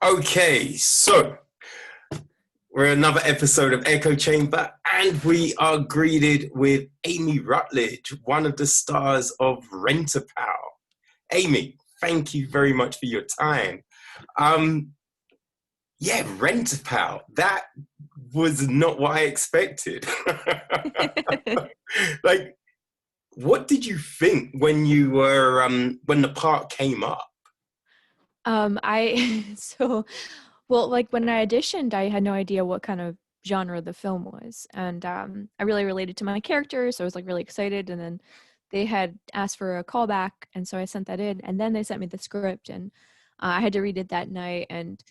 Okay, so we're another episode of Echo Chamber, and we are greeted with Amy Rutledge, one of the stars of Rent-A-Pal. Amy, thank you very much for your time. Rent-A-Pal, that was not what I expected. Like, what did you think when you were when the part came up? Like when I auditioned, I had no idea what kind of genre the film was, and I really related to my character, so I was like really excited. And then they had asked for a callback, and so I sent that in, and then they sent me the script, and I had to read it that night. And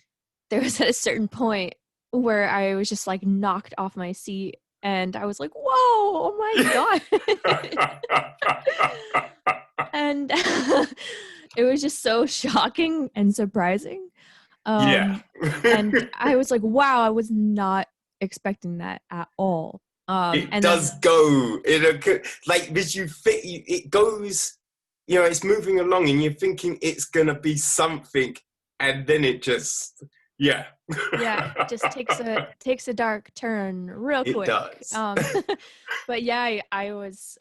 there was at a certain point where I was just like knocked off my seat, and I was like, "Whoa, oh my god!" And it was just so shocking and surprising. Yeah. And I was like, wow, I was not expecting that at all. It And does then go in a like because you fit. It goes, it's moving along, and you're thinking it's gonna be something, and then it just, yeah. yeah, it just takes a dark turn real It quick. does. But yeah, I was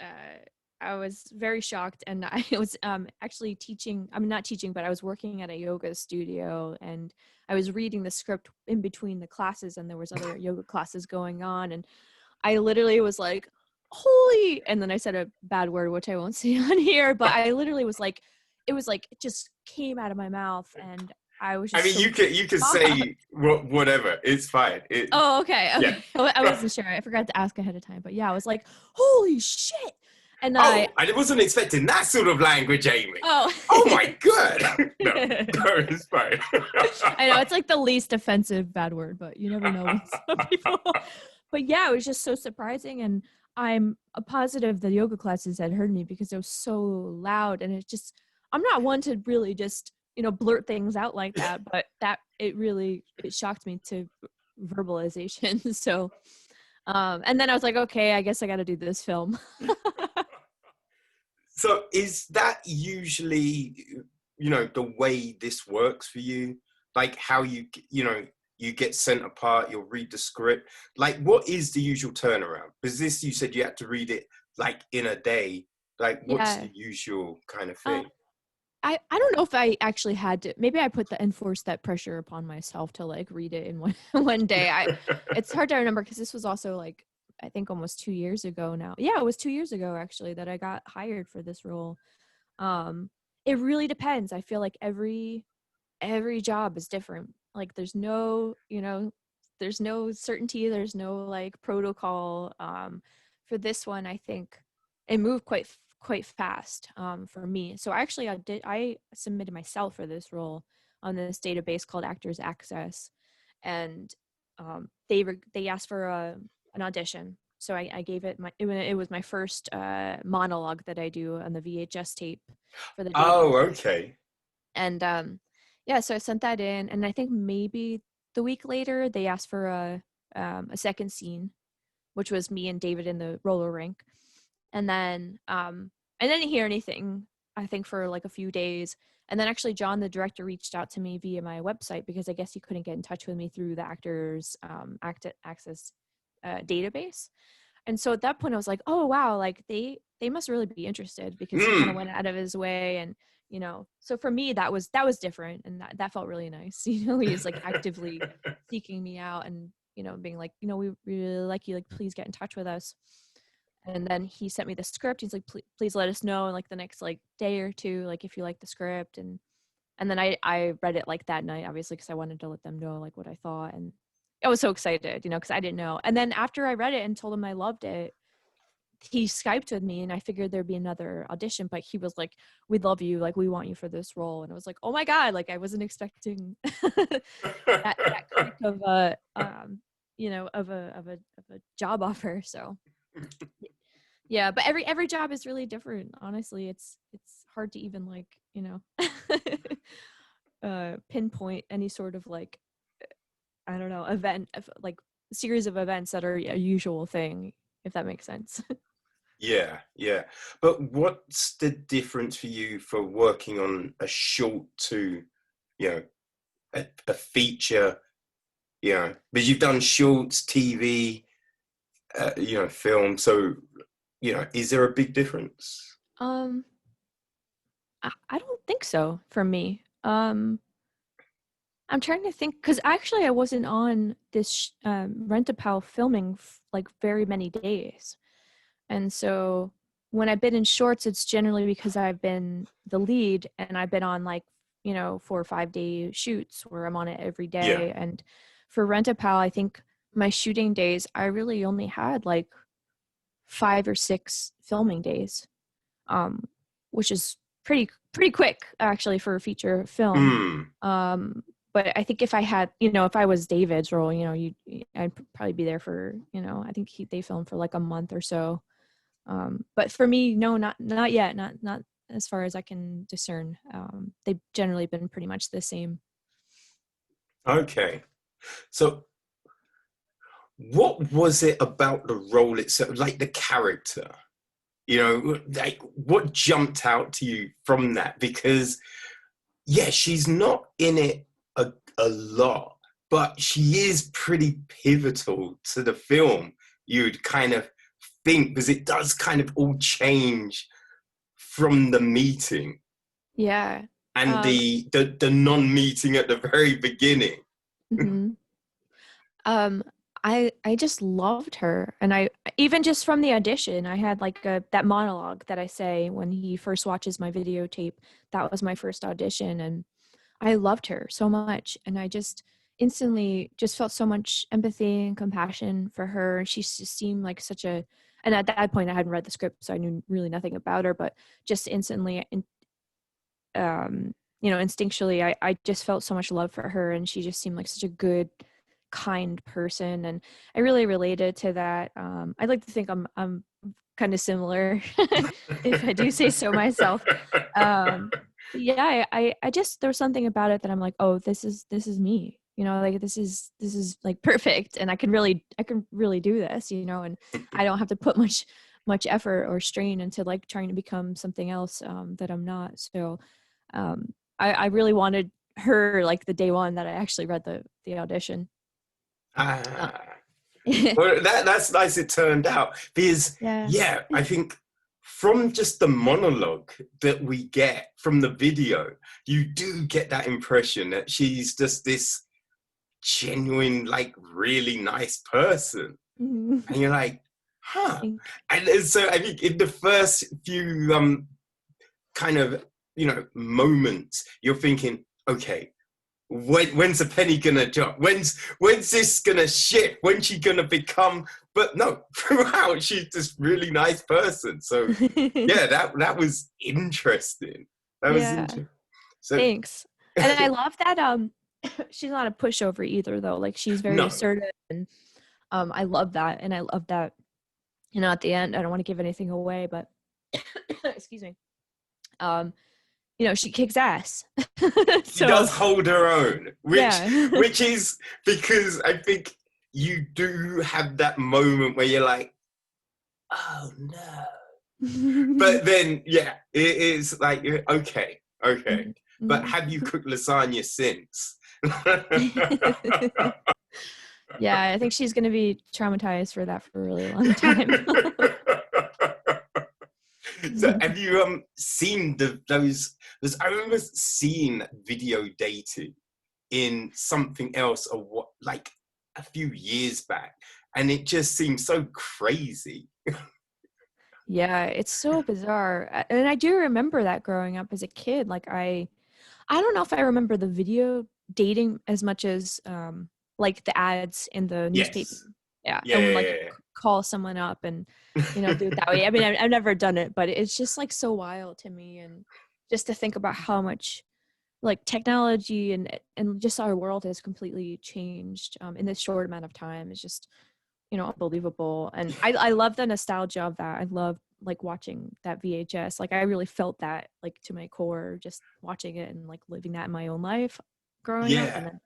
very shocked, and I was actually teaching. I'm not teaching, but I was working at a yoga studio, and I was reading the script in between the classes, and there was other yoga classes going on, and I literally was like, "Holy!" And then I said a bad word, which I won't say on here, but I literally was like, it just came out of my mouth, and I was I just mean, so you can say whatever. It's fine. Oh, okay. Yeah. I wasn't sure. I forgot to ask ahead of time, but yeah, I was like, "Holy shit!" And Oh, I wasn't expecting that sort of language, Amy. oh, Oh my god. No, it's fine. I know it's like the least offensive bad word, but you never know with some people. But yeah, it was just so surprising, and I'm positive the yoga classes had heard me because it was so loud, and I'm not one to really just blurt things out like that, but it shocked me to verbalization. So and then I was like, okay, I guess I got to do this film. So is that usually, the way this works for you? Like how you get sent apart, you'll read the script. Like what is the usual turnaround? Because you said you had to read it like in a day. Like what's Yeah. the usual kind of Uh, thing? I don't know if I actually had to. Maybe I enforced that pressure upon myself to like read it in one one day. It's hard to remember because this was also like I think almost 2 years ago now. Yeah, it was 2 years ago actually that I got hired for this role. Um, it really depends. I feel like every job is different. Like there's no certainty. There's no like protocol. For this one, I think it moved quite fast for me. So actually, I submitted myself for this role on this database called Actors Access, and they asked for an audition. So I gave it was my first monologue that I do on the VHS tape for the Oh, database. okay. And yeah, so I sent that in, and I think maybe the week later they asked for a second scene, which was me and David in the roller rink. And then I didn't hear anything, I think, for like a few days. And then actually John, the director, reached out to me via my website because I guess he couldn't get in touch with me through the Actors Access database. And so at that point I was like, oh wow, like they must really be interested because he kind of Hmm. went out of his way. And so for me that was different, and that felt really nice. He's like actively seeking me out and being like, we really like you, like please get in touch with us. And then he sent me the script. He's like, please let us know in like the next like day or two, like if you like the script. And then I read it like that night, obviously, because I wanted to let them know like what I thought. And I was so excited, because I didn't know. And then after I read it and told him I loved it, he Skyped with me, and I figured there'd be another audition, but he was like, we love you, like we want you for this role. And I was like, oh my God, like I wasn't expecting that quick of a of a job offer. So yeah, but every job is really different. Honestly, it's hard to even like pinpoint any sort of like I don't know event of like series of events that are a usual thing, if that makes sense. Yeah, yeah. But what's the difference for you for working on a short to, a feature, you know, but you've done shorts, TV, you know, film. So, you know, is there a big difference? Um, I don't think so for me. I'm trying to think because actually I wasn't on this Rent-A-Pal filming like very many days, and so when I've been in shorts, it's generally because I've been the lead and I've been on like 4 or 5 day shoots where I'm on it every Yeah. day. And for Rent-A-Pal, I think my shooting days I really only had like 5 or 6 filming days, um, which is pretty quick actually for a feature film. Mm. Um, but I think if I had, if I was David's role, I'd probably be there for, I think they filmed for like a month or so. But for me, no, not yet, not as far as I can discern. They've generally been pretty much the same. Okay. So what was it about the role itself, like the character? You know, like what jumped out to you from that? Because yeah, she's not in it a lot, but she is pretty pivotal to the film. You'd kind of think, because it does kind of all change from the meeting Yeah. and Um, the non-meeting at the very beginning. mhm. Um, I just loved her, and I even just from the audition, I had like that monologue that I say when he first watches my videotape. That was my first audition, and I loved her so much, and I just instantly just felt so much empathy and compassion for her. She just seemed like such a, and at that point I hadn't read the script, so I knew really nothing about her, but just instantly, instinctually, I just felt so much love for her, and she just seemed like such a good, kind person, and I really related to that. I'd like to think I'm kind of similar, if I do say so myself. But yeah, I just there's something about it that I'm like, oh, this is me. Like this is like perfect, and I can really do this. And I don't have to put much effort or strain into like trying to become something else that I'm not. So I really wanted her like the day one that I actually read the audition. Uh, Ah, well, that's nice. It turned out because, yeah. yeah, I think from just the monologue that we get from the video, you do get that impression that she's just this genuine, like, really nice person, and you're like, huh. Thank- And so I think in the first few kind of moments, you're thinking, okay, when's the penny gonna drop? When's this gonna shift? When's she gonna become? But no, throughout she's this really nice person. So yeah, that was interesting. That was yeah. interesting. So Thanks. And I love that she's not a pushover either though. Like she's very no, assertive, and I love that. And I love that, at the end, I don't want to give anything away, but excuse me. Um, she kicks ass. she does So hold her own, which yeah. which is because I think you do have that moment where you're like, oh no. But then, yeah, it is like, okay, okay. But Mhm. have you cooked lasagna since? Yeah, I think she's gonna be traumatized for that for a really long time. So have you seen those? Because I remember seeing video dating in something else, or what, like a few years back, and it just seems so crazy. Yeah, it's so bizarre. And I do remember that growing up as a kid. Like I don't know if I remember the video dating as much as like the ads in the newspaper. Yes. Yeah, Yeah. and Yeah, like yeah, call someone up and do it that way. I mean, I've never done it, but it's just like so wild to me, and just to think about how much like technology and just our world has completely changed in this short amount of time is just unbelievable. And I love the nostalgia of that. I love like watching that VHS. Like I really felt that like to my core, just watching it and like living that in my own life growing up, yeah. and then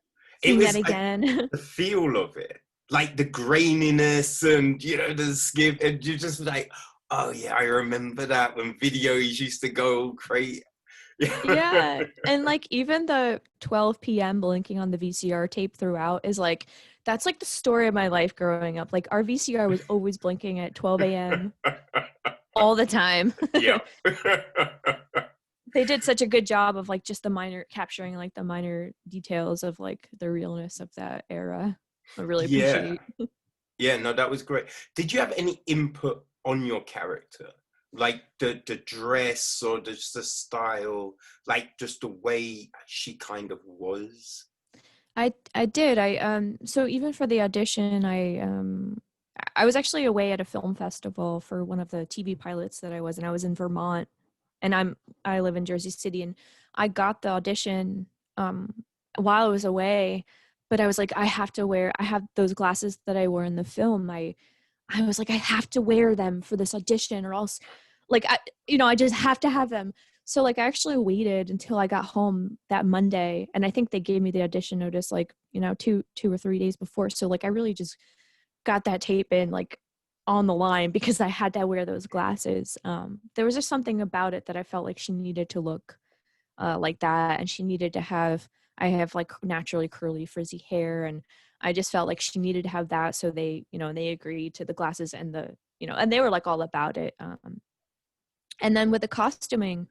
It seeing that was again. the feel of it, like the graininess and the skip, and you're just like, oh yeah, I remember that when videos used to go all crazy. Yeah. And like even the 12 p.m. blinking on the VCR tape throughout is like, that's like the story of my life growing up. Like our VCR was always blinking at 12 a.m. all the time. Yeah. They did such a good job of like just the minor capturing like the minor details of like the realness of that era. I really Yeah. appreciate. Yeah, no, that was great. Did you have any input on your character? Like the dress or just the style, like just the way she kind of was? I did. So even for the audition, I was actually away at a film festival for one of the TV pilots that I was, and I was in Vermont, and I live in Jersey City, and I got the audition um while I was away, but I was like, I have those glasses that I wore in the film. I was like, I have to wear them for this audition or else like I just have to have them. So like I actually waited until I got home that Monday, and I think they gave me the audition notice like, 2 or 3 days before. So like I really just got that tape in like on the line because I had to wear those glasses. There was just something about it that I felt like she needed to look like that, and she needed to have. I have like naturally curly frizzy hair, and I just felt like she needed to have that. So they agreed to the glasses and and they were like all about it. And then with the costuming,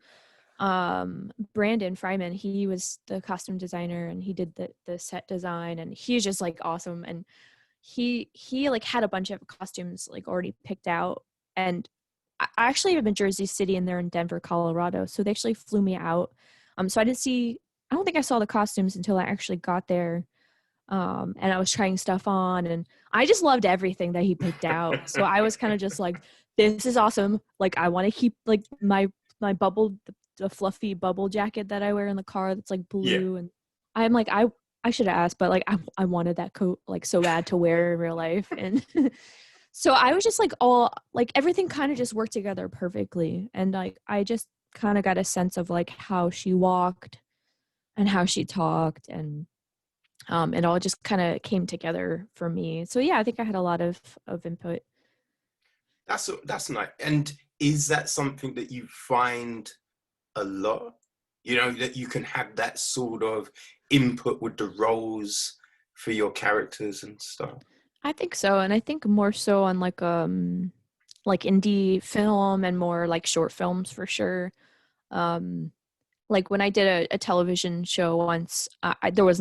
Brandon Fryman, he was the costume designer and he did the set design, and he's just like awesome. And he like had a bunch of costumes like already picked out. And I actually live in Jersey City and they're in Denver, Colorado. So they actually flew me out. So I don't think I saw the costumes until I actually got there. And I was trying stuff on, and I just loved everything that he picked out. So I was kind of just like, this is awesome. Like I want to keep like my bubble, the fluffy bubble jacket that I wear in the car that's like Yeah. blue. And I'm like, I should have asked, but like I wanted that coat like so bad to wear in real life. And so I was just like all like everything kind of just worked together perfectly. And like I just kind of got a sense of like how she walked and how she talked, and it all just kind of came together for me. So yeah, I think I had a lot of input. That's nice. And is that something that you find a lot? That you can have that sort of input with the roles for your characters and stuff. I think so, and I think more so on like indie film and more like short films for sure. Um like when I did a television show once, there was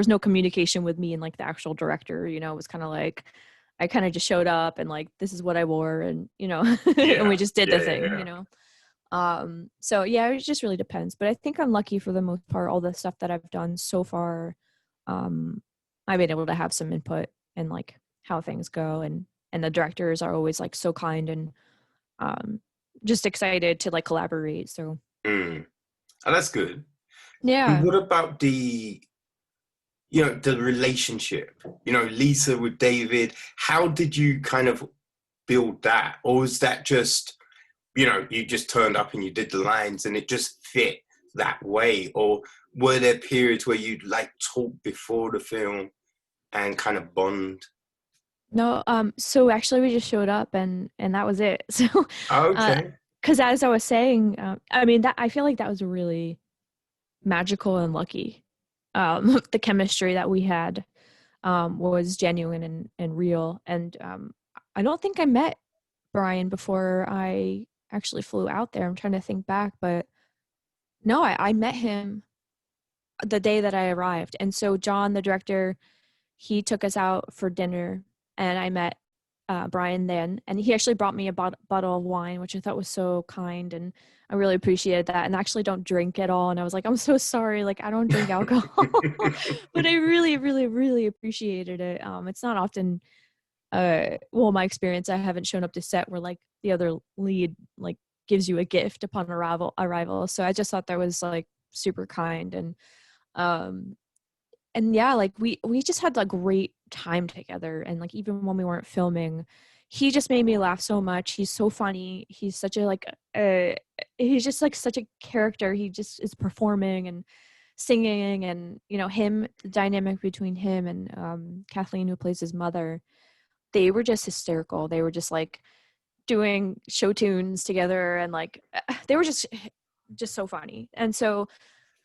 no communication with me and like the actual director. It was kind of like I kind of just showed up and like this is what I wore, and and we Yeah, just did the yeah, thing. yeah. So yeah, it just really depends, but I think I'm lucky for the most part. All the stuff that I've done so far, um I've been able to have some input in like how things go, and the directors are always like so kind and um just excited to like collaborate. So Mm. And that's good. And yeah. what about the relationship, Lisa with David? How did you kind of build that? Or was that just, you just turned up and you did the lines and it just fit that way? Or were there periods where you'd like talk before the film and kind of bond? No, so actually we just showed up and that was it. So uh Okay. because as I was saying, I mean that I feel like that was really magical and lucky. The chemistry that we had was genuine and real. And I don't think I met Brian before I actually flew out there. I'm trying to think back, but no, I met him the day that I arrived. And so John, the director, he took us out for dinner, and I met Brian then, and he actually brought me a bottle of wine, which I thought was so kind, and I really appreciated that. And I actually don't drink at all, and I was like, I'm so sorry, like I don't drink alcohol, but I really, really, really appreciated it. It's not often, well, my experience, I haven't shown up to set where like the other lead like gives you a gift upon arrival. So I just thought that was like super kind. Um and yeah, like we just had a great time together, and like even when we weren't filming, he just made me laugh so much. He's so funny. He's such a like he's just like such a character. He just is performing and singing, and him, the dynamic between him and Kathleen, who plays his mother, they were just hysterical. They were just like doing show tunes together, and like they were just just so funny. And so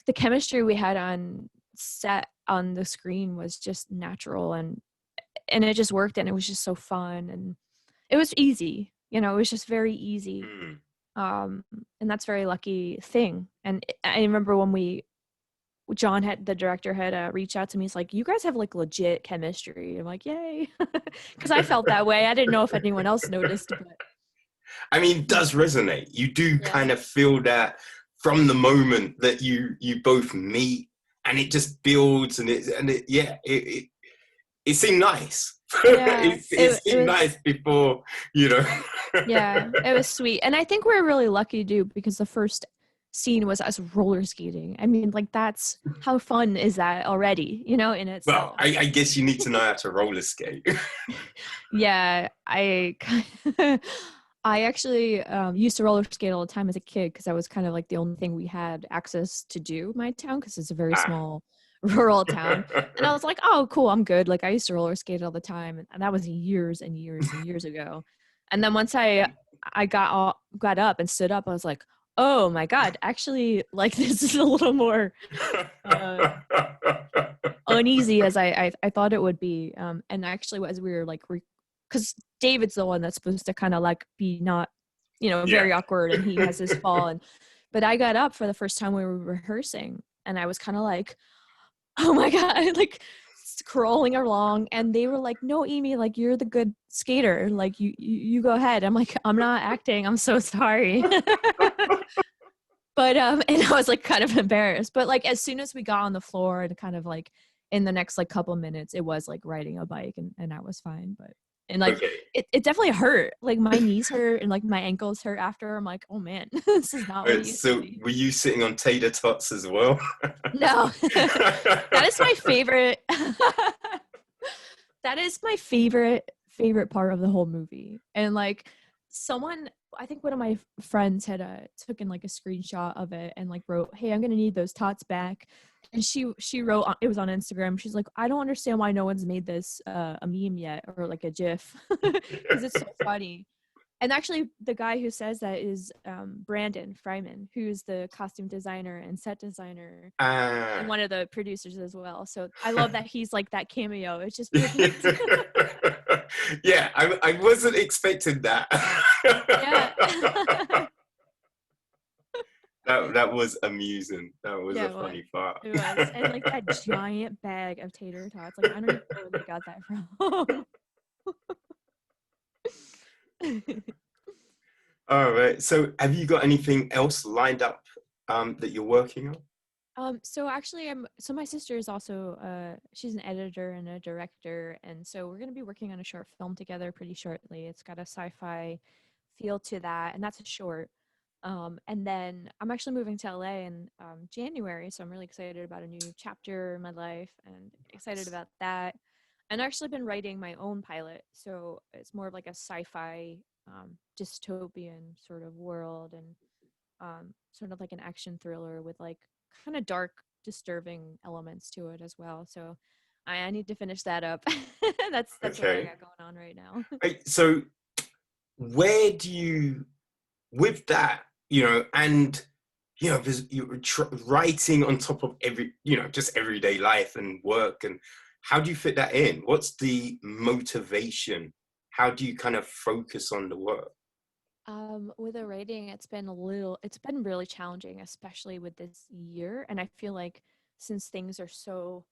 the chemistry we had on set on the screen was just natural, and it just worked, and it was just so fun, and it was easy, it was just very easy. Mm. And that's a very lucky thing. And I remember when the director had reached out to me. He's like, you guys have like legit chemistry. I'm like, yay. Because I felt that way. I didn't know if anyone else noticed, but I mean, it does resonate. You do yeah. kind of feel that from the moment that you both meet, and it just builds, and it seemed nice. Yeah, it it seemed was, nice before, you know. yeah, it was sweet. And I think we're really lucky too, because the first scene was us roller skating. I mean, like, that's how fun is that already, in Well, itself. I guess you need to know how to roller skate. Yeah, I actually used to roller skate all the time as a kid, because that was kind of like the only thing we had access to do in my town, because it's a very Ah. small rural town. And I was like, oh, cool, I'm good. Like, I used to roller skate all the time, and that was years and years and years ago. And then once I got up and stood up, I was like, oh my God, actually, like, this is a little more uneasy as I thought it would be. And actually, as we were like, because David's the one that's supposed to kind of like be not, Yeah. very awkward, and he has his fall. But I got up for the first time we were rehearsing, and I was kind of like, oh my God, like crawling along. And they were like, no, Amy, like, you're the good skater. Like, you go ahead. I'm like, I'm not acting. I'm so sorry. But and I was like kind of embarrassed. But like, as soon as we got on the floor, and kind of like in the next like couple minutes, it was like riding a bike, and I was fine. But and like, Okay. it definitely hurt. Like, my knees hurt, and like my ankles hurt after. I'm like, oh man, this is not what it used to So be. were you sitting on tater tots as well? No. That is my favorite. That is my favorite part of the whole movie. And like, someone, I think one of my friends had taken like a screenshot of it, and like wrote, hey, I'm gonna need those tots back. And she wrote, it was on Instagram, she's like, I don't understand why no one's made this a meme yet, or like a gif, because it's so funny. And actually, the guy who says that is Brandon Fryman, who's the costume designer and set designer, and one of the producers as well. So I love that he's like that cameo. It's just perfect. Yeah, I wasn't expecting that. Yeah. That was amusing. That was Yeah, a it was. funny part. It was. And like that giant bag of tater tots. Like, I don't even know where they got that from. All right. So have you got anything else lined up that you're working on? So actually, so my sister is also she's an editor and a director, and so we're gonna be working on a short film together pretty shortly. It's got a sci-fi feel to that, and that's a short. And then I'm actually moving to LA in January, so I'm really excited about a new chapter in my life, and excited about that. And I've actually been writing my own pilot, so it's more of like a sci-fi dystopian sort of world, and sort of like an action thriller with like kind of dark, disturbing elements to it as well. So I need to finish that up. That's what I Okay. got going on right now. So where do you, with that, and because you're writing on top of every, just everyday life and work, and how do you fit that in? What's the motivation? How do you kind of focus on the work? With the writing, it's been really challenging, especially with this year. And I feel like, since things are so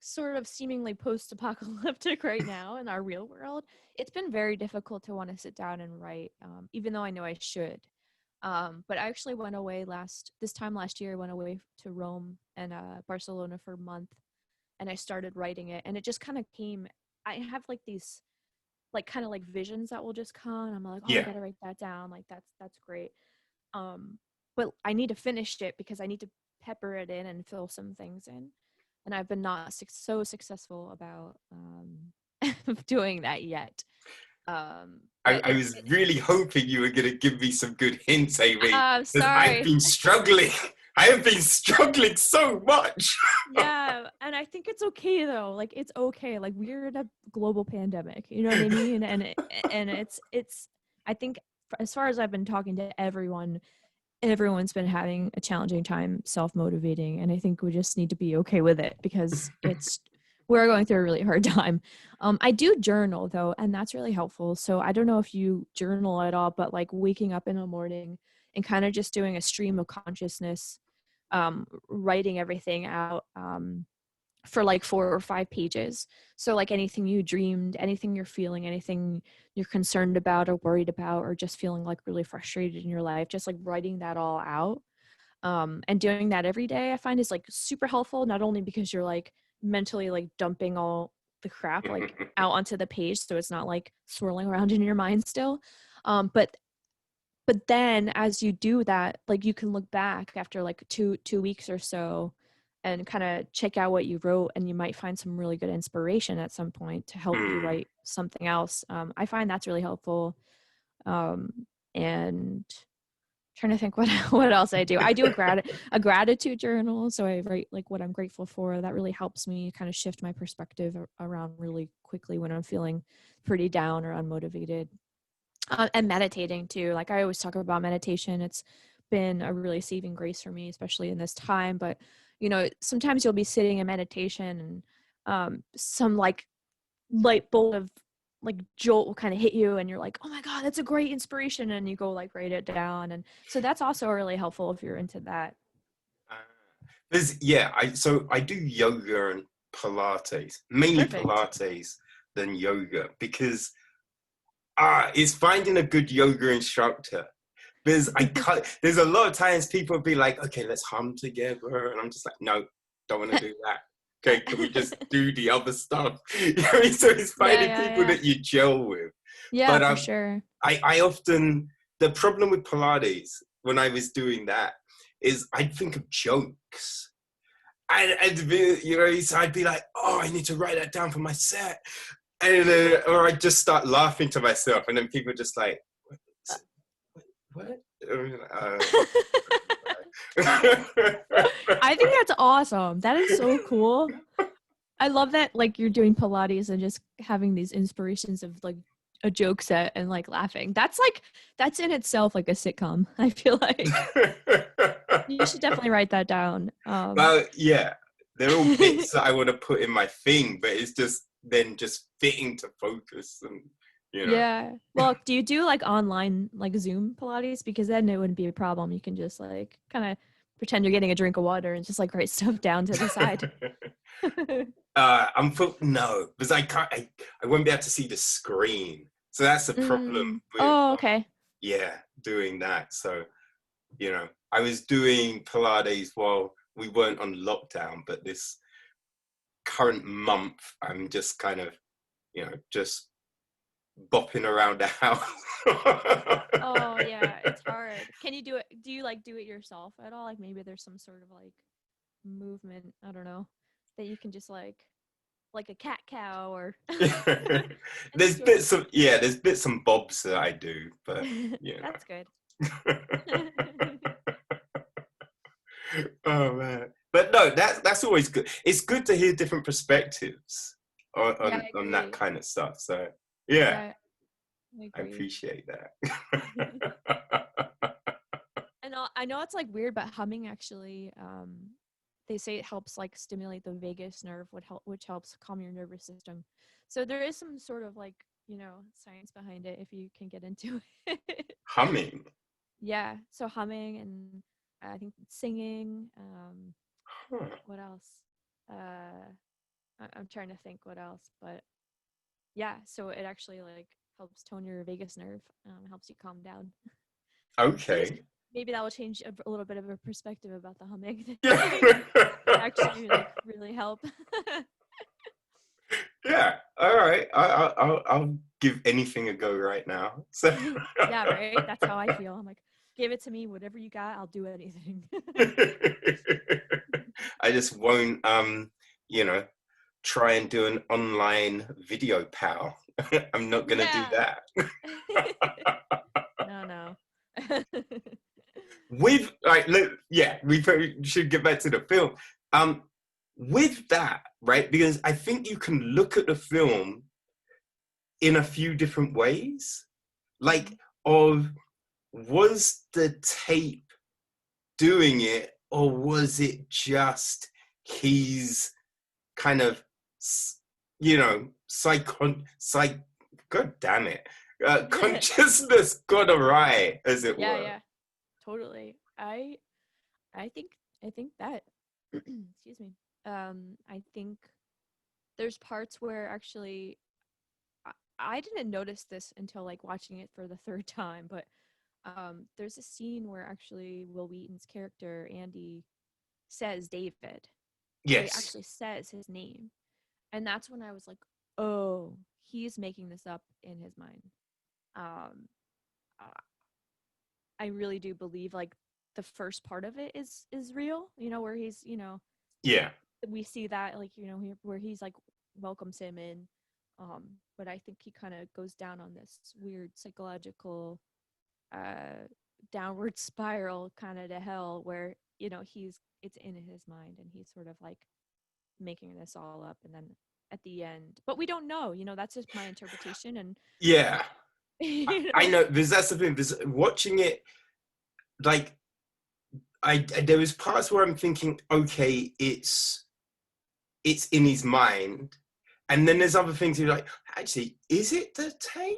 sort of seemingly post-apocalyptic right now in our real world, it's been very difficult to want to sit down and write, even though I know I should. But I actually went away this time last year. I went away to Rome and Barcelona for a month, and I started writing it. And it just kind of came. I have like these like kind of like visions that will just come. And I'm like, oh, I Yeah. gotta write that down. Like, that's great. But I need to finish it, because I need to pepper it in and fill some things in. And I've been not so successful about doing that yet. But I was really hoping you were going to give me some good hints, Amy, because I've sorry. been struggling. I have been struggling so much. Yeah, and I think it's okay though. Like, it's okay. Like, we're in a global pandemic. You know what I mean? And it's. I think, as far as I've been talking to everyone, everyone's been having a challenging time self-motivating, and I think we just need to be okay with it because we're going through a really hard time. I do journal though, and that's really helpful. So I don't know if you journal at all, but like waking up in the morning and kind of just doing a stream of consciousness, writing everything out, for like 4 or 5 pages. So like anything you dreamed, anything you're feeling, anything you're concerned about or worried about, or just feeling like really frustrated in your life, just like writing that all out. And doing that every day I find is like super helpful, not only because you're like mentally like dumping all the crap like out onto the page so it's not like swirling around in your mind still, but then as you do that, like you can look back after like two weeks or so and kind of check out what you wrote, and you might find some really good inspiration at some point to help you write something else. I find that's really helpful. And trying to think what else I do. I do a gratitude journal, so I write like what I'm grateful for. That really helps me kind of shift my perspective around really quickly when I'm feeling pretty down or unmotivated. And meditating too. Like I always talk about meditation. It's been a really saving grace for me, especially in this time. But sometimes you'll be sitting in meditation and some like light bulb of like jolt will kind of hit you and you're like, oh my god, that's a great inspiration, and you go like write it down. And so that's also really helpful if you're into that. I do yoga and Pilates, mainly Perfect. Pilates than yoga, because it's finding a good yoga instructor. There's a lot of times people be like, okay, let's hum together, and I'm just like, no, don't want to do that. Okay, can we just do the other stuff? So it's finding people that you gel with. Yeah, But for sure. I often, the problem with Pilates when I was doing that is I'd think of jokes. I'd be, so I'd be like, oh, I need to write that down for my set. And or I'd just start laughing to myself, and then people just like, what? I think that's awesome. That is so cool. I love that like you're doing Pilates and just having these inspirations of like a joke set and like laughing. That's in itself like a sitcom, I feel like. You should definitely write that down. Well, yeah, they're all bits that I want to put in my thing, but it's just then just fitting to focus and Yeah. Well, do you do like online like Zoom Pilates? Because then it wouldn't be a problem. You can just like kind of pretend you're getting a drink of water and just like write stuff down to the side. No, because I can't. I won't be able to see the screen, so that's the problem. Oh, okay. Doing that. So, I was doing Pilates while we weren't on lockdown, but this current month, I'm just kind of, just bopping around the house. Oh yeah, it's hard. Can you do it? Do you like do it yourself at all? Like maybe there's some sort of like movement, I don't know, that you can just like a cat cow or there's bits and bobs that I do, but that's good. Oh man, but no, that's always good. It's good to hear different perspectives on that kind of stuff. So yeah, I appreciate that. And I know it's like weird, but humming actually, they say it helps like stimulate the vagus nerve, which helps calm your nervous system. So there is some sort of like science behind it if you can get into it. Humming. Yeah, so humming and I think singing. What else? I'm trying to think what else, but yeah. So it actually like helps tone your vagus nerve. Helps you calm down. Okay. So maybe that will change a little bit of a perspective about the humming. Yeah. Actually, like really help. Yeah. All right. I'll give anything a go right now. So. Yeah. Right. That's how I feel. I'm like, give it to me. Whatever you got, I'll do anything. I just won't, try and do an online video pal. I'm not gonna do that. No. We probably should get back to the film. With that, right? Because I think you can look at the film in a few different ways. Like, was the tape doing it, or was it just he's kind of, psych, god damn it, consciousness got awry, as it Yeah, were. yeah, totally. I think that excuse me. I think there's parts where actually I didn't notice this until like watching it for the third time, but there's a scene where actually Will Wheaton's character Andy says David. So he Yes. actually says his name. And that's when I was like, oh, he's making this up in his mind. Um, uh, I really do believe like the first part of it is real, where he's, Yeah. we see that like, where he's like welcomes him in. But I think he kind of goes down on this weird psychological downward spiral kind of to hell where, it's in his mind and he's sort of like making this all up and then at the end, but we don't know, that's just my interpretation and Yeah. you I know know, because that's the thing, because watching it, like, there was parts where I'm thinking, okay, it's in his mind, and then there's other things you're like, actually, is it the tape?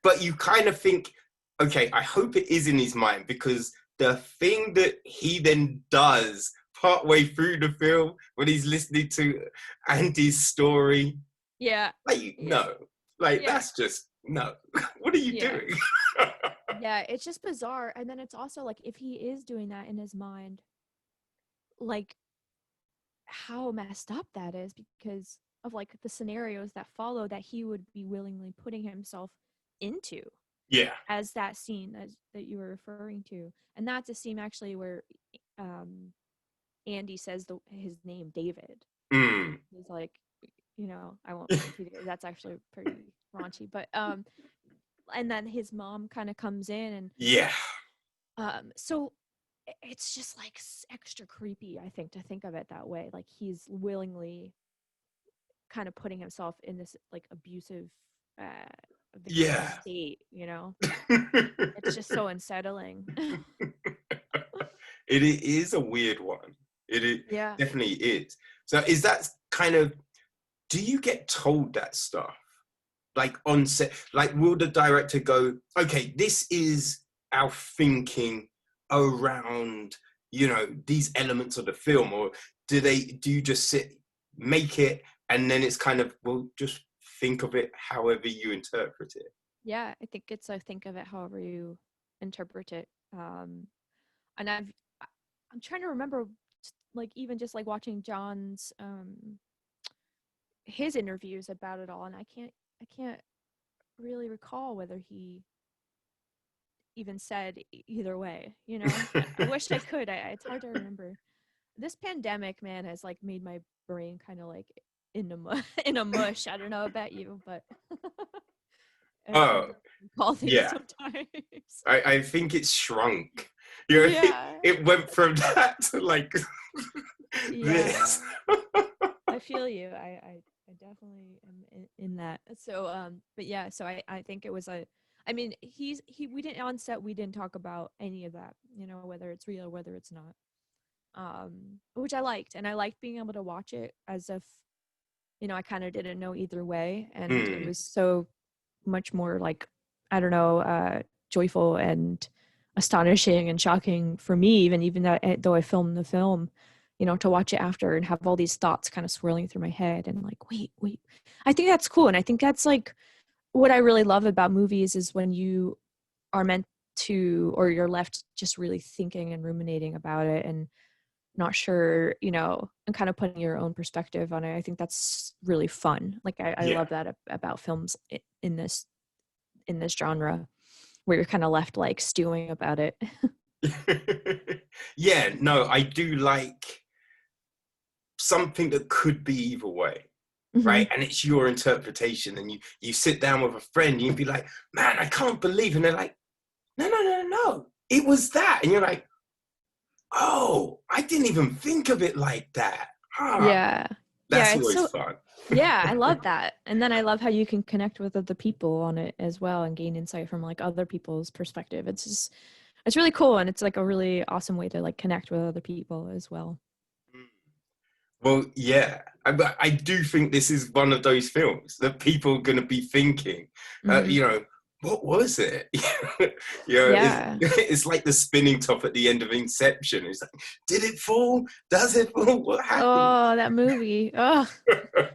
But you kind of think, okay, I hope it is in his mind, because the thing that he then does partway through the film when he's listening to Andy's story, yeah like, yeah no, like, yeah that's just no. What are you yeah doing? yeah it's just bizarre. And then it's also like if he is doing that in his mind, like how messed up that is because of like the scenarios that follow that he would be willingly putting himself into Yeah. as that scene that you were referring to. And that's a scene actually where um Andy says his name David. Mm. He's like, I won't repeat it. That's actually pretty raunchy. But and then his mom kind of comes in and Yeah. so it's just like extra creepy, I think, to think of it that way. Like he's willingly kind of putting himself in this like abusive victim Yeah. state. It's just so unsettling. It is a weird one. Yeah. Definitely is. So is that kind of, do you get told that stuff? Like on set, like will the director go, okay, this is our thinking around, these elements of the film, or do you just make it, and then it's kind of, well, just think of it however you interpret it? Yeah, I think it's I think of it however you interpret it. And I'm trying to remember like even just like watching John's his interviews about it all, and I can't really recall whether he even said either way. I wish I could. It's hard to remember. This pandemic, man, has like made my brain kind of like in in a mush. I don't know about you, but it's hard Oh, to recall things yeah. sometimes. I think it's shrunk. Yeah, It went from that to like yeah. this. I feel you. I definitely am in that. So but yeah, so I think it was I mean, we didn't on set we didn't talk about any of that, whether it's real or whether it's not. Which I liked, and I liked being able to watch it as if, I kind of didn't know either way, and it Mm, was so much more like I don't know, joyful and astonishing and shocking for me, even that though I filmed the film, to watch it after and have all these thoughts kind of swirling through my head and like, wait. I think that's cool. And I think that's like what I really love about movies is when you are meant to, or you're left just really thinking and ruminating about it and not sure, and kind of putting your own perspective on it. I think that's really fun. Like I yeah. love that about films in this genre where you're kind of left like stewing about it. Yeah, no, I do like something that could be either way, Hmm. right? And it's your interpretation, and you sit down with a friend, and you'd be like, man, I can't believe, and they're like, no, it was that, and you're like, oh, I didn't even think of it like that. Ah, Yeah. Yeah, that's it's always so fun. yeah, I love that. And then I love how you can connect with other people on it as well and gain insight from like other people's perspective. It's just It's really cool, and it's like a really awesome way to like connect with other people as well. Well, yeah, but I do think this is one of those films that people are going to be thinking, Hmm. you know, what was it? You know, Yeah. it's like the spinning top at the end of Inception. It's like, did it fall? Does it fall? What happened? Oh, that movie. Oh,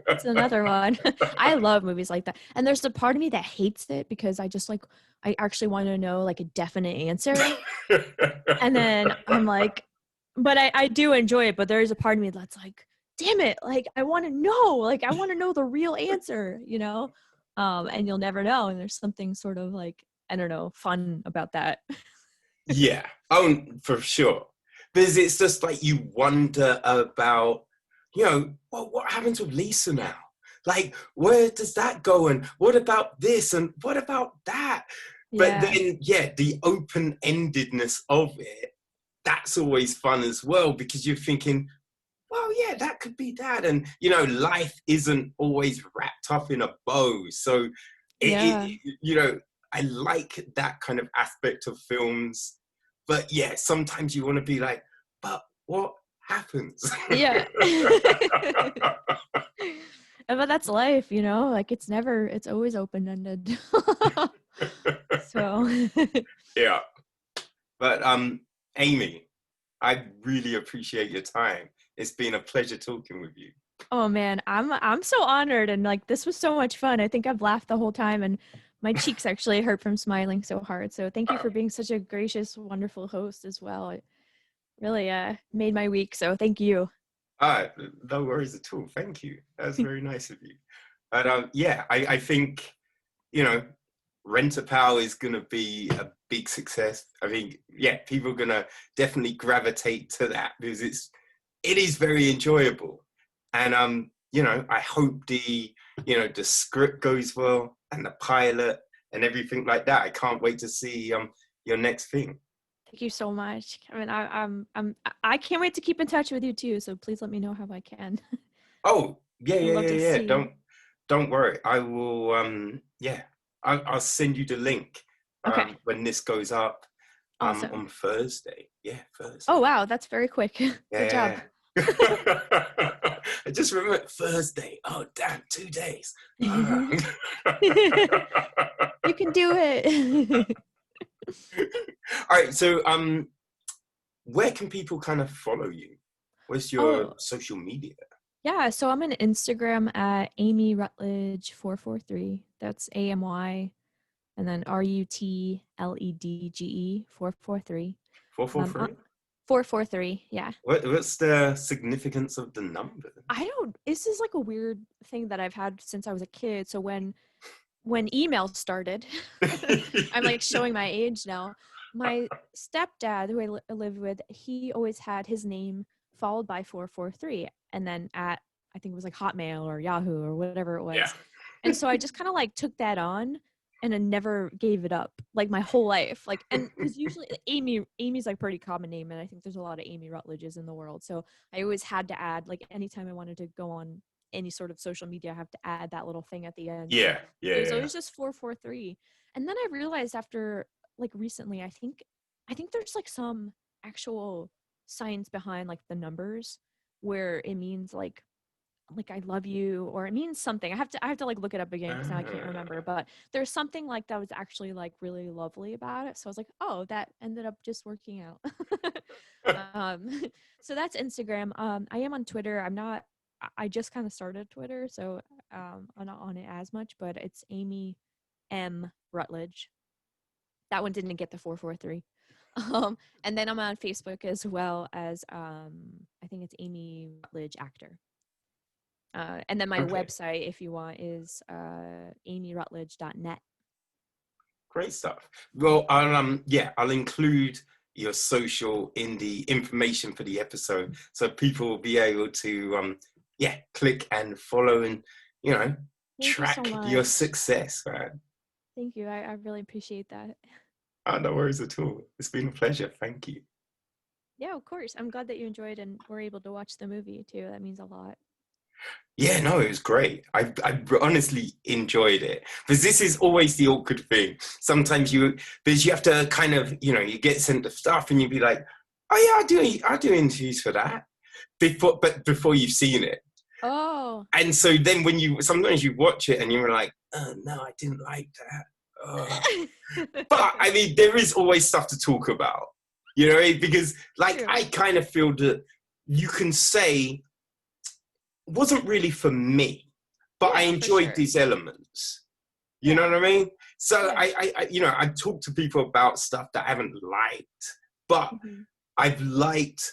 it's another one. I love movies like that. And there's a part of me that hates it because I just like I actually want to know like a definite answer. And then I'm like, but I do enjoy it, but there is a part of me that's like, damn it, like I want to know, like I want to know the real answer, you know? And you'll never know. And there's something sort of like, I don't know, fun about that. Yeah, oh, for sure. Because it's just like you wonder about, well, what happens with Lisa now? Like, where does that go? And what about this? And what about that? But Yeah. then, yeah, the open-endedness of it, that's always fun as well, because you're thinking, well, yeah, that could be that. And, life isn't always wrapped up in a bow. So, Yeah. I like that kind of aspect of films. But yeah, sometimes you want to be like, but what happens? Yeah. But that's life, you know? Like it's always open-ended. So Yeah. But Amy, I really appreciate your time. It's been a pleasure talking with you. oh man, I'm so honored and like this was so much fun. I think I've laughed the whole time and my cheeks actually hurt from smiling so hard. So thank you for being such a gracious, wonderful host as well. It really made my week. So thank you. No worries at all. Thank you. That's very nice of you. But yeah, I think, you know, Rent-A-Pal is going to be a big success. I think, yeah, people are going to definitely gravitate to that because it is very enjoyable. And, I hope the script goes well and the pilot and everything like that. I can't wait to see your next thing. Thank you so much. I mean, I can't wait to keep in touch with you too. So please let me know how I can. Oh, yeah, I'd yeah, love yeah, to yeah. see. Don't worry. I will yeah. I'll send you the link Okay. when this goes up Awesome. on Thursday. Yeah, Oh Thursday. wow, that's very quick. Good job. Yeah. I just remember Thursday. Oh damn, 2 days. Ah. You can do it. All right, so where can people kind of follow you? Where's your Oh, social media? yeah. So I'm on Instagram at Amy Rutledge 443. That's AMY and then RUTLEDGE 443. Um, uh, 443? 443. Yeah. What's the significance of the number? I don't, this is like a weird thing that I've had since I was a kid. So when email started, I'm like showing my age now. My stepdad, who I lived with, he always had his name followed by 443, and then at I think it was like Hotmail or Yahoo or whatever it Yeah. was. And so I just kind of like took that on and I never gave it up like my whole life. Like, and because usually Amy's like pretty common name, and I think there's a lot of Amy Rutledges in the world. So I always had to add, like, anytime I wanted to go on any sort of social media, I have to add that little thing at the end. So Yeah, yeah, it was yeah. always just 443. And then I realized after like recently, I think there's like some actual science behind like the numbers where it means like I love you, or it means something. I have to like look it up again because now I can't remember. Uh, But there's something like that was actually like really lovely about it. So I was like, oh, that ended up just working out. um, so that's Instagram. I am on Twitter. I just kind of started Twitter, so I'm not on it as much. But it's Amy M Rutledge. That one didn't get the 443. And then I'm on Facebook as well as I think it's Amy Rutledge actor. And then my okay, website, if you want, is amyrutledge.net. great stuff. Well, I'll include your social in the information for the episode, so people will be able to click and follow and you know Thank you so track your much. success, man. Thank you. I really appreciate that. No worries at all. It's been a pleasure. Thank you. Yeah, of course. I'm glad that you enjoyed and were able to watch the movie too. That means a lot. Yeah, no, it was great. I honestly enjoyed it because this is always the awkward thing. Sometimes because you have to kind of, you get sent the stuff and you'd be like, oh yeah, I do interviews for that before you've seen it. Oh. And so then sometimes you watch it and you're like, oh no, I didn't like that. But I mean, there is always stuff to talk about, because like True. I kind of feel that you can say wasn't really for me, but I Yeah, for enjoyed sure. these elements. You know Yeah. what I mean? So Yeah. I talk to people about stuff that I haven't liked, but Hmm. I've liked,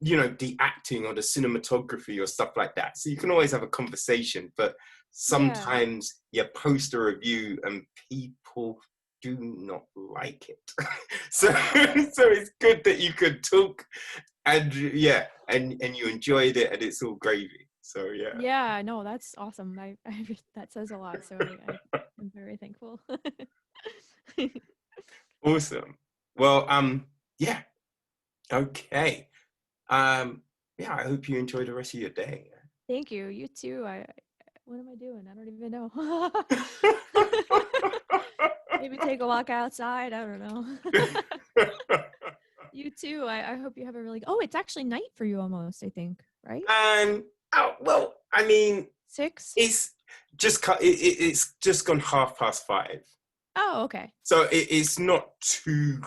the acting or the cinematography or stuff like that. So you can always have a conversation, but Yeah. sometimes you post a review and people do not like it. so Oh. so it's good that you could talk and yeah, and you enjoyed it and it's all gravy. So yeah. Yeah, no, that's awesome. That says a lot. So I am very thankful. Awesome. Well, yeah, okay. Yeah, I hope you enjoy the rest of your day. Thank you. You too. What am I doing? I don't even know. Maybe take a walk outside. I don't know. You too. I hope you have a really Oh, it's actually night for you almost, I think, right? Well, I mean, 6? it's it's just gone 5:30. Oh, okay. So it's not too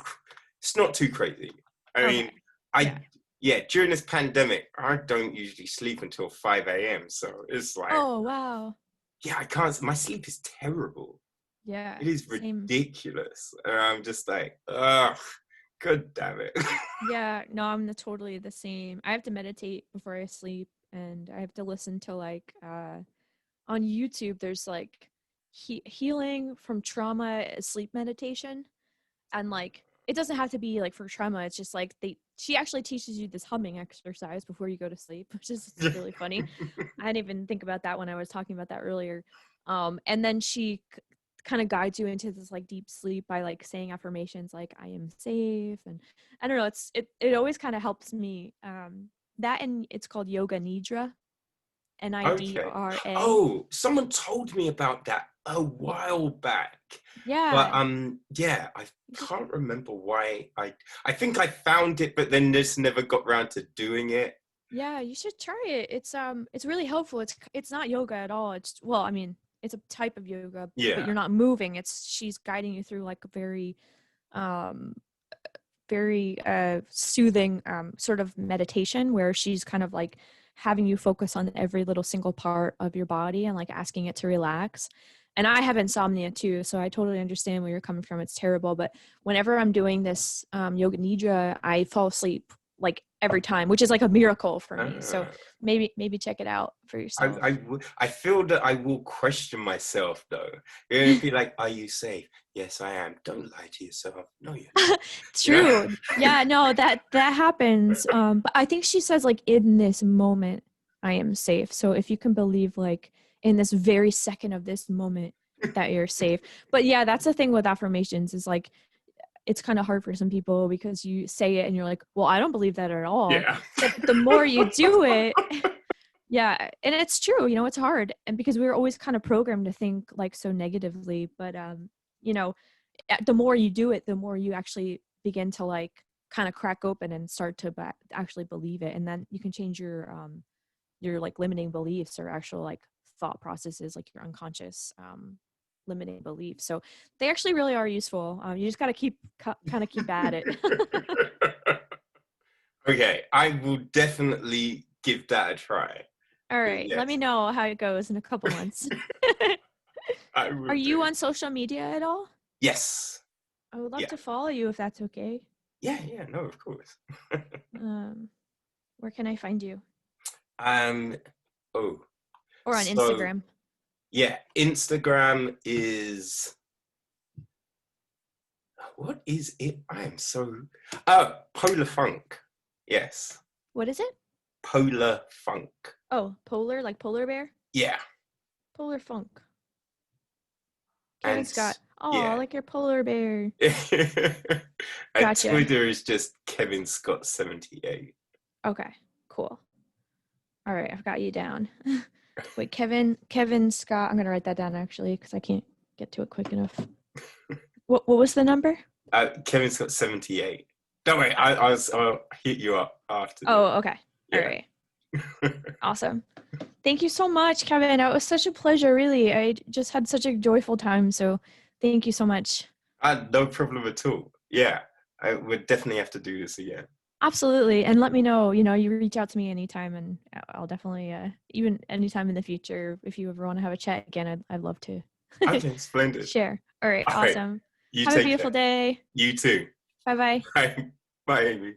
crazy. I mean, Okay. I Yeah. yeah, during this pandemic, I don't usually sleep until 5 a.m. So it's like, Oh, wow. yeah, I can't. My sleep is terrible. Yeah, It is same. ridiculous. And I'm just like, ugh, god damn it. Yeah, no, I'm totally the same. I have to meditate before I sleep, and I have to listen to like on YouTube there's like healing from trauma sleep meditation, and like it doesn't have to be like for trauma. It's just like she actually teaches you this humming exercise before you go to sleep, which is really funny. I didn't even think about that when I was talking about that earlier. And then she kind of guides you into this like deep sleep by like saying affirmations like I am safe, and I don't know, it always kind of helps me. That, and it's called yoga nidra, Okay. Nidra. Oh, someone told me about that a while back. But Yeah, yeah, I you should. can't remember why I think I found it, but then just never got around to doing it. Yeah, you should try it. It's really helpful. It's not yoga at all. Well, I mean, it's a type of yoga, but Yeah. you're not moving. She's guiding you through like a um very soothing sort of meditation where she's kind of like having you focus on every little single part of your body and like asking it to relax. And I have insomnia too, so I totally understand where you're coming from. It's terrible, but whenever I'm doing this yoga nidra, I fall asleep like every time, which is like a miracle for me. So Uh, maybe check it out for yourself. I feel that I will question myself though. It'll be like, are you safe? Yes, I am. Don't lie to yourself. No, you're not. Yeah. True. Yeah, no, that happens. But I think she says like in this moment I am safe. So if you can believe like in this very second of this moment that you're safe. But yeah, that's the thing with affirmations is like it's kind of hard for some people because you say it and you're like, well, I don't believe that at all. Yeah. But the more you do it, yeah, and it's true, it's hard. And because we were always kind of programmed to think like so negatively, but you know, the more you do it, the more you actually begin to like kind of crack open and start to actually believe it, and then you can change your like limiting beliefs or actual like thought processes, like your unconscious limiting beliefs. So they actually really are useful. You just got to kind of keep at it. Okay, I will definitely give that a try. All But right, let me yes, know how it goes in a couple months. I Are will you do. on social media at all? Yes. I would love Yeah. to follow you if that's okay. Yeah, yeah, no, of course. um where can I find you? um oh, Or on so Instagram? yeah, Instagram is what is it? I am so Polar Funk. Yes. What is it? Polar Funk. Oh, polar, like polar bear? Yeah. Polar Funk. Kevin And Scott. Oh, yeah. like your polar bear. And Gotcha. Twitter is just Kevin Scott 78. Okay, cool. All right, I've got you down. Wait, Kevin Scott. I'm gonna write that down actually because I can't get to it quick enough. What was the number? Kevin's got 78. Don't worry, I'll hit you up after Oh, this. okay. All Yeah. right. Awesome. Thank you so much, Kevin. It was such a pleasure, really. I just had such a joyful time. So thank you so much. No problem at all. Yeah, I would definitely have to do this again. Absolutely. And let me know, you reach out to me anytime and I'll definitely, even anytime in the future, if you ever want to have a chat again, I'd love to Okay, splendid. share. All right. All right, Awesome. you Have a take beautiful care. day. You too. Bye bye. Bye, bye, Amy.